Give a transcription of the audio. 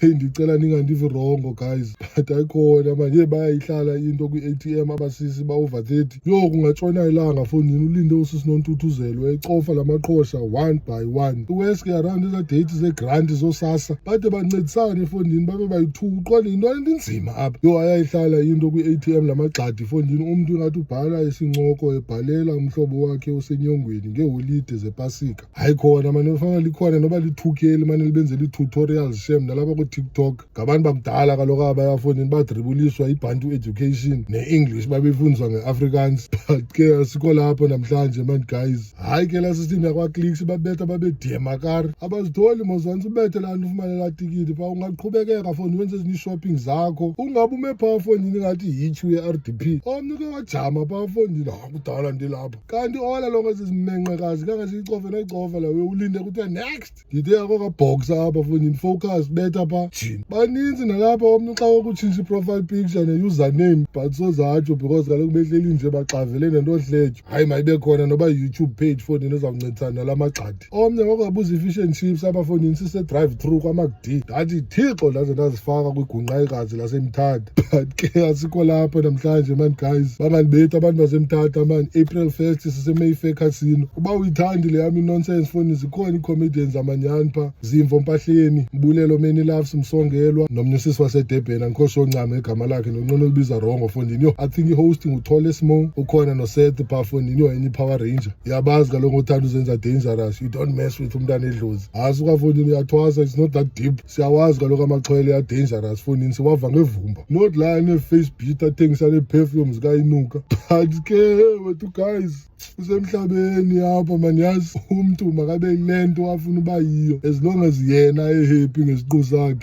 ndicela ningandivi wrong guys, but ayikhona manje bayayihlala into kwi-ATM abasisi ba-over 30. Yo kungatshona ilanga efondini ulinde usisi noNtuthuzelo ecofa lamaqhosha one by one. Uweske around eza date ze-grant zosasa bade bancedisane efondini babe bayi-2 uqonde into inzima apha. Yo ayayihlala into kwi-ATM lamagxadi efondini umuntu ingathi ubhala isincoko ebhalela umhlobo wakhe osenyongweni ngeholide zepasika. Hayi khona manje kufanele likhona noba li-2K manje libenzela ii-tutorials shem nalapha ku-TikTok. Ngabantu bakudala kaloku abayafondini badribuliswa iBantu education ne-English babefundiswa nge-Afrikaans, but ke asikho lapho namhlanje man guys. Hayi ke la system yakwa-Clicks babetha babediyemakari abazitholi mozwanisa ubethe laa nto ufumane laa tikiti pha ungaqhubekeka fondini wenze ezinye ii-shopping zakho ungabe ume phaa fondini ngathi yitshu ye-RDP omnye ke wajama phaa fondini kudala ndilapha kanti ola lonke zizimenqekazi kangasiyicofe nayicofa la ulinde kuthiwa next ndide yakho kabhoxa apha fondini focus betha phaa jini baninzi nalapha omnye xa wokutshintsha i-profile picture ne-username but sozatsho because kaloku behleli nje baxavele nento hletyo. Hayi mayibe khona noba YouTube page fondini ezawuncedisana nala magxadi. Omnye ngokubuza i-fish and chips apha fondini sise-drive through kwaMacD ndathi thixo ndaze ndazifaka kwigungqayikazi lasemthatha, but ke asikho lapho namhlanje man guys. Bangandibetha abantu basemthatha man. April 1st sise-Mayfair Casino. Uba uyithandi le yami nonsense fondini zikhona ii-comedians amanyani pha. Zimvo Mpahleni, Mbulelo Many Loves Msongelwa nomnye usisi waseDurban angikho sure ncama igama lakhe nonqono libiza wrong fondini. Yo I think i-hosting uthole Smo ukhona noSeth pha fondini. Yo enye i-Power Ranger yabazi kaloku uthanda uzenza dangerous. You don't mess with umntana edlozi. Asuka fondini uyathwasa, it's not that deep. Siyawazi kaloku amaxhwele ya dangerous fondini siwava ngevumba not la ne-face beat athengisa nePerfume zikaINUKA. But ke wethu guys usemhlabeni apha man yazi umntu makabe yile nto afuna uba yiyo as long as yena ehappy ngesiqu sakhe.